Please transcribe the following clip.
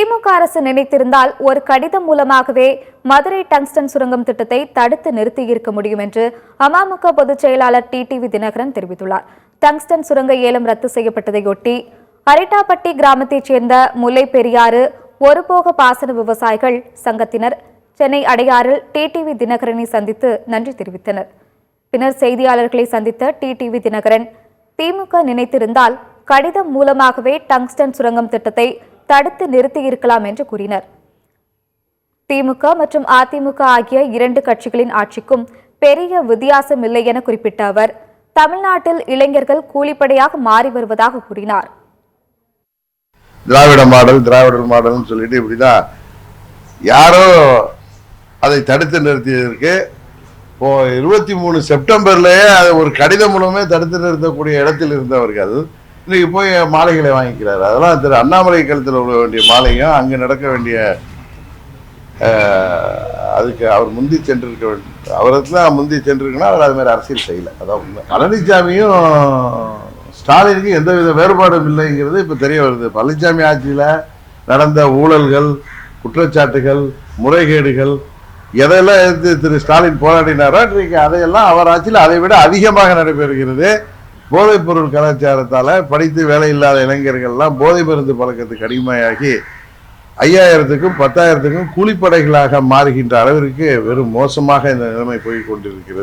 திமுக அரசு நினைத்திருந்தால் ஒரு கடிதம் மூலமாகவே மதுரை டங்ஸ்டன் சுரங்கம் திட்டத்தை தடுத்து நிறுத்தியிருக்க முடியும் என்று அமமுக பொதுச் செயலாளர் டிடிவி தினகரன் தெரிவித்துள்ளார். டங்ஸ்டன் சுரங்க ஏலம் ரத்து செய்யப்பட்டதையொட்டி அரிட்டாப்பட்டி கிராமத்தைச் சேர்ந்த முல்லை பெரியாறு ஒருபோக பாசன விவசாயிகள் சங்கத்தினர் சென்னை அடையாறில் டிடிவி தினகரனை சந்தித்து நன்றி தெரிவித்தனர். பின்னர் செய்தியாளர்களை சந்தித்த டிடிவி தினகரன், திமுக நினைத்திருந்தால் கடிதம் மூலமாகவே டங்ஸ்டன் சுரங்கம் திட்டத்தை தடுத்து நிறுத்தியிருக்கலாம் என்று கூறினர். திமுக மற்றும் அதிமுக ஆகிய இரண்டு கட்சிகளின் ஆட்சிக்கும் பெரிய வித்தியாசம் இல்லை என குறிப்பிட்ட அவர், தமிழ்நாட்டில் இளைஞர்கள் கூலிப்படையாக மாறி வருவதாக கூறினார். திராவிட மாடல் சொல்லிட்டு இப்படிதான் யாரோ அதை தடுத்து நிறுத்தியதற்கு இப்போ 23 செப்டம்பர்லயே அது ஒரு கடிதம் மூலமே தடுத்து நிறுத்தக்கூடிய இடத்தில் இருந்தவர்கள் இன்னைக்கு போய் மாலைகளை வாங்கிக்கிறாரு. அதெல்லாம் திரு அண்ணாமலை கழுத்தில் உள்ள வேண்டிய மாலையும் அங்கே நடக்க வேண்டிய அதுக்கு அவர் முந்தி சென்றிருக்க வேண்டும். அவருக்கு முந்தி சென்றிருக்குன்னா அவர் அது மாதிரி அரசியல் செய்யலை. அதான் உண்மை. பழனிசாமியும் ஸ்டாலினுக்கு எந்தவித வேறுபாடும் இல்லைங்கிறது இப்போ தெரிய வருது. பழனிசாமி ஆட்சியில் நடந்த ஊழல்கள், குற்றச்சாட்டுகள், முறைகேடுகள் எதையெல்லாம் எடுத்து திரு ஸ்டாலின் போராடினாரோ இன்றைக்கு அதையெல்லாம் அவர் ஆட்சியில் அதை விட அதிகமாக நடைபெறுகிறது. போதைப் பொருள் கலாச்சாரத்தால் படித்து வேலை இல்லாத இளைஞர்கள்லாம் போதை மருந்து பழக்கத்துக்கு அடிமையாகி 5000க்கும் 10,000க்கும் கூலிப்படைகளாக மாறுகின்ற அளவிற்கு வெறும் மோசமாக இந்த நிலைமை போய் கொண்டிருக்கிறது.